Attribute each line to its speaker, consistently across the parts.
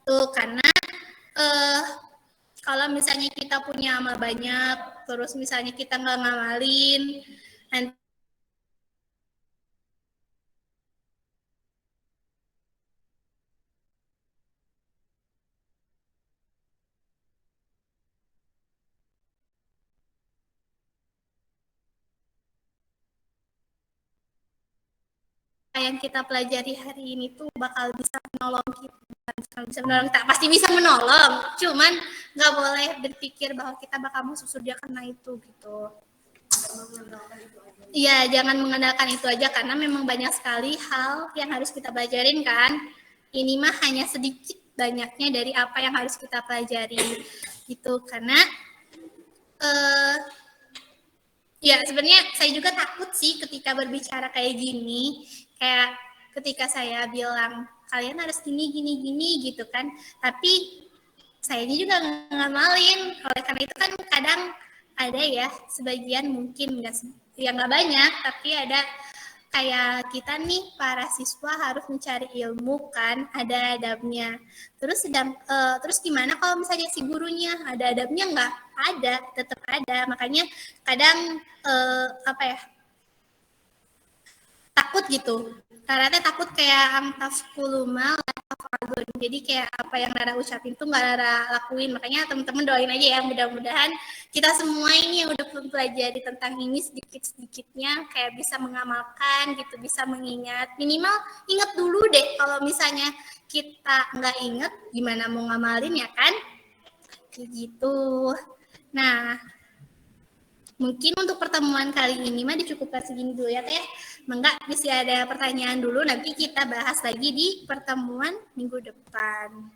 Speaker 1: gitu. Karena kalau misalnya kita punya amal banyak, terus misalnya kita nggak ngamalin, nanti yang kita pelajari hari ini tuh bakal bisa menolong kita, bisa menolong kita, pasti bisa menolong, cuman nggak boleh berpikir bahwa kita bakal masuk surga karena itu gitu. Iya, jangan mengandalkan itu aja karena memang banyak sekali hal yang harus kita pelajarin kan. Ini mah hanya sedikit banyaknya dari apa yang harus kita pelajari gitu. Karena ya sebenarnya saya juga takut sih ketika berbicara kayak gini, kayak ketika saya bilang kalian harus gini gitu kan, tapi saya juga ngamalin. Oleh karena itu kan kadang ada ya sebagian mungkin nggak banyak, tapi ada kayak kita nih para siswa harus mencari ilmu kan, ada adabnya. Terus gimana kalau misalnya si gurunya ada adabnya nggak? Ada, tetap ada. Makanya kadang takut gitu. Karena takut kayak angkas kuluma jadi kayak apa yang Rara ucapin tuh nggak Rara lakuin. Makanya teman-teman doain aja ya, mudah-mudahan kita semua ini yang udah mempelajari tentang ini sedikit-sedikitnya kayak bisa mengamalkan gitu, bisa mengingat. Minimal ingat dulu deh, kalau misalnya kita nggak ingat gimana mau ngamalin ya kan, kayak gitu. Nah, mungkin untuk pertemuan kali ini mah dicukupkan segini dulu ya Teh. Mangga bisa ada pertanyaan dulu, nanti kita bahas lagi di pertemuan minggu depan.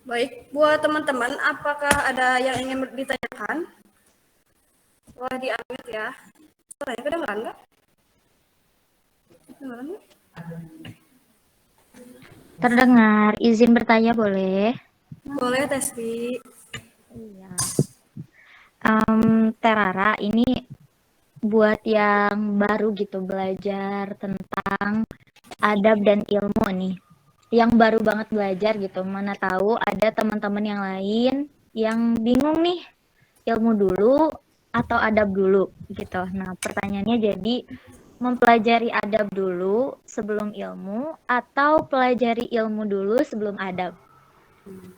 Speaker 2: Baik, buat teman-teman, apakah ada yang ingin ditanyakan? Boleh di-unmute ya. Suaranya kedengeran nggak? Kedengeran nggak?
Speaker 3: Terdengar, izin bertanya boleh?
Speaker 2: Boleh, Testi.
Speaker 3: Iya. Terara, ini buat yang baru gitu belajar tentang adab dan ilmu nih. Yang baru banget belajar gitu, mana tahu ada teman-teman yang lain yang bingung nih, ilmu dulu atau adab dulu gitu. Nah, pertanyaannya jadi mempelajari adab dulu sebelum ilmu atau pelajari ilmu dulu sebelum adab?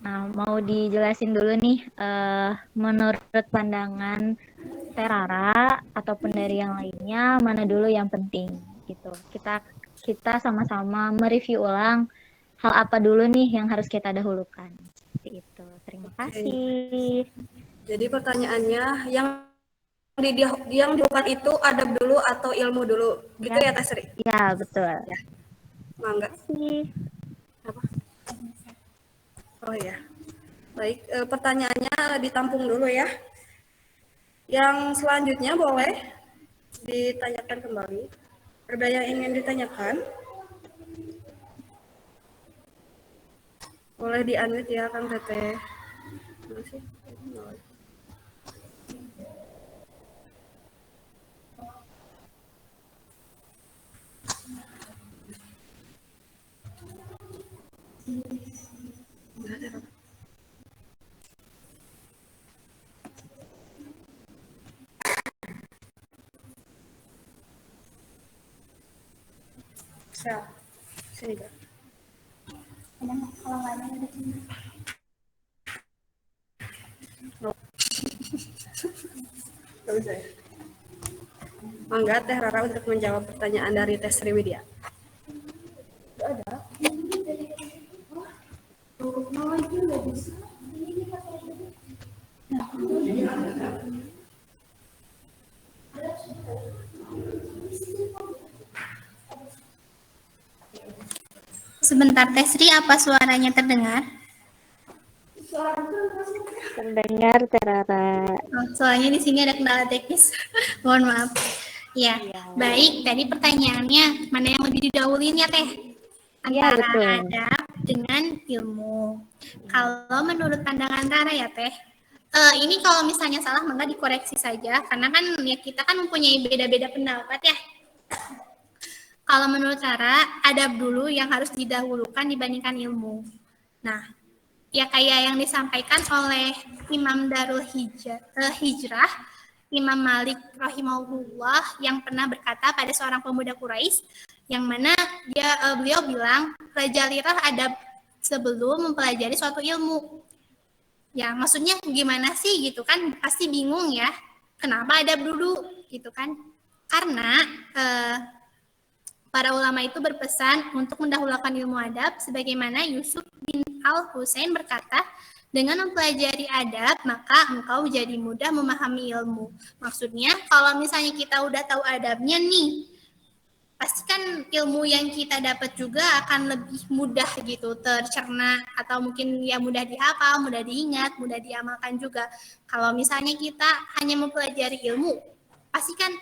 Speaker 3: Nah, mau dijelasin dulu nih, menurut pandangan Terara ataupun dari yang lainnya, mana dulu yang penting gitu. Kita sama-sama mereview ulang hal apa dulu nih yang harus kita dahulukan. Seperti itu. Terima kasih.
Speaker 2: Jadi pertanyaannya, yang dilakukan itu adab dulu atau ilmu dulu? Gitu ya, Testi?
Speaker 3: Ya, betul.
Speaker 2: Ya. Mangga. Apa? Oh ya. Baik, pertanyaannya ditampung dulu ya. Yang selanjutnya boleh ditanyakan kembali. Ada yang ingin ditanyakan? Boleh di-unmute ya, Kang Teteh. Siap. Sini, Kak. Mangga Teh Rara untuk menjawab pertanyaan dari Teh Sriwidya. Ada.
Speaker 1: Sebentar Teh Sri, apa suaranya terdengar?
Speaker 3: Terdengar, Terara.
Speaker 1: Oh, soalnya di sini ada kendala teknis. Mohon maaf. Ya, baik. Tadi pertanyaannya mana yang lebih didahuluin ya Teh? Antara adab dengan ilmu. Kalau menurut pandangan Rara ya Teh, Ini kalau misalnya salah maka dikoreksi saja, karena kan ya kita kan mempunyai beda-beda pendapat ya. Kalau menurut Rara, adab dulu yang harus didahulukan dibandingkan ilmu. Nah, ya kayak yang disampaikan oleh Imam Darul Hijrah, Imam Malik rahimahullah yang pernah berkata pada seorang pemuda Quraisy, yang mana beliau bilang, pelajarilah adab sebelum mempelajari suatu ilmu. Ya, maksudnya gimana sih gitu kan? Pasti bingung ya. Kenapa adab dulu gitu kan? Karena para ulama itu berpesan untuk mendahulukan ilmu adab, sebagaimana Yusuf bin Al-Husain berkata, dengan mempelajari adab, maka engkau jadi mudah memahami ilmu. Maksudnya, kalau misalnya kita udah tahu adabnya nih, pasti kan ilmu yang kita dapat juga akan lebih mudah gitu tercerna, atau mungkin ya mudah dihafal, mudah diingat, mudah diamalkan juga. Kalau misalnya kita hanya mempelajari ilmu, pasti kan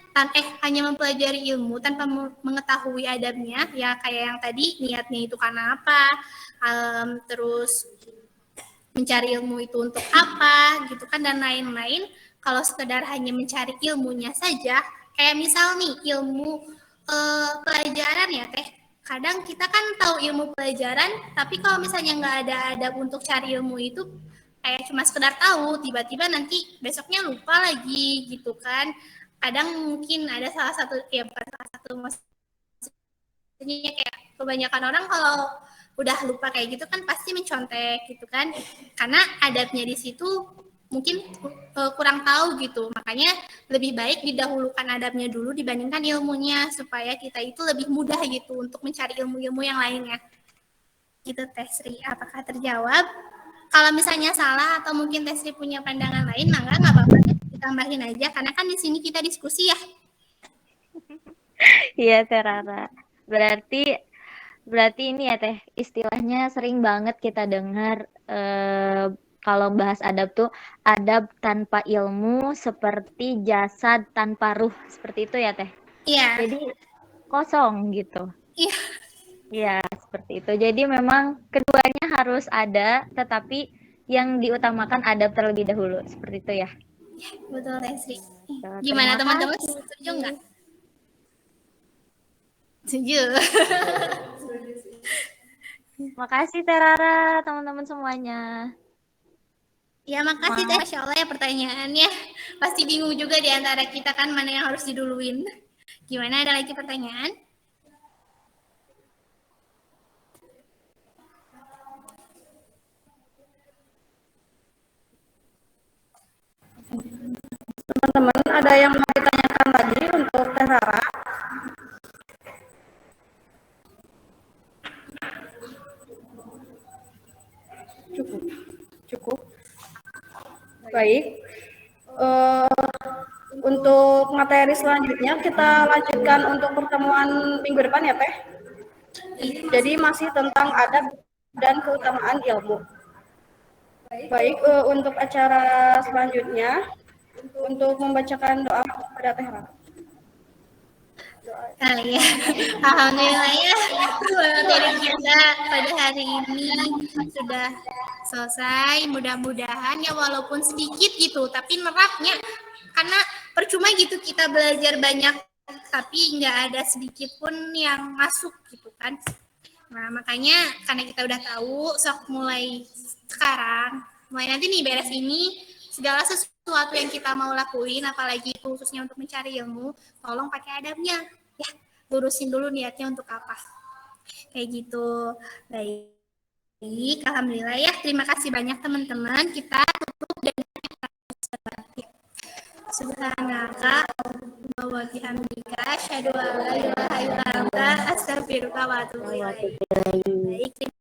Speaker 1: hanya mempelajari ilmu tanpa mengetahui adabnya, ya kayak yang tadi niatnya itu karena apa, terus mencari ilmu itu untuk apa gitu kan, dan lain-lain. Kalau sekedar hanya mencari ilmunya saja, kayak misal nih ilmu pelajaran ya teh, kadang kita kan tahu ilmu pelajaran, tapi kalau misalnya nggak ada adab untuk cari ilmu itu, kayak cuma sekedar tahu, tiba-tiba nanti besoknya lupa lagi gitu kan. Kadang mungkin ada salah satu, ya bukan salah satu, maksudnya kayak kebanyakan orang kalau udah lupa kayak gitu kan pasti mencontek gitu kan, karena adabnya di situ mungkin kurang tahu gitu. Makanya lebih baik didahulukan adabnya dulu dibandingkan ilmunya, supaya kita itu lebih mudah gitu untuk mencari ilmu-ilmu yang lainnya. Gitu Teh Sri, apakah terjawab? Kalau misalnya salah atau mungkin Teh Sri punya pandangan lain, maka nggak apa-apa, tambahin aja, karena kan di sini kita diskusi ya.
Speaker 3: Iya, Teh Rara. Berarti ini ya Teh, istilahnya sering banget kita dengar kalau bahas adab tuh, adab tanpa ilmu seperti jasad tanpa ruh, seperti itu ya Teh.
Speaker 1: Iya.
Speaker 3: Jadi kosong gitu.
Speaker 1: Iya.
Speaker 3: Iya, seperti itu. Jadi memang keduanya harus ada, tetapi yang diutamakan adab terlebih dahulu, seperti itu ya.
Speaker 1: Betul Teh Sri.
Speaker 3: So,
Speaker 1: Gimana
Speaker 3: terima
Speaker 1: teman-teman,
Speaker 3: kasih.
Speaker 1: setuju nggak? Setuju.
Speaker 3: Makasih Teh Rara, teman-teman semuanya.
Speaker 1: Ya makasih Teh, Masya Allah ya pertanyaannya. Pasti bingung juga di antara kita kan mana yang harus diduluin. Gimana, ada lagi pertanyaan?
Speaker 2: Teman-teman, ada yang mau ditanyakan lagi untuk Teh Rara? Cukup. Baik. Untuk materi selanjutnya kita lanjutkan untuk pertemuan minggu depan ya Teh. Jadi masih tentang adab dan keutamaan ilmu. Baik, untuk acara selanjutnya, untuk membacakan doa kepada Teh Rara.
Speaker 1: Ya. Alhamdulillah ya, materi kita pada hari ini sudah selesai. Mudah-mudahan ya walaupun sedikit gitu, tapi nerapnya, karena percuma gitu kita belajar banyak tapi nggak ada sedikit pun yang masuk gitu kan. Nah makanya karena kita udah tahu, sok mulai sekarang, mulai nanti nih beres ini, segala sesuatu yang kita mau lakuin, apalagi khususnya untuk mencari ilmu, tolong pakai adabnya ya, lurusin dulu niatnya untuk apa, kayak gitu. Baik, alhamdulillah ya, terima kasih banyak teman-teman. Kita tutup dengan subhanaka wa bihamdika asyhadu an la ilaha illa anta astaghfiruka wa atubu ilaik. Baik.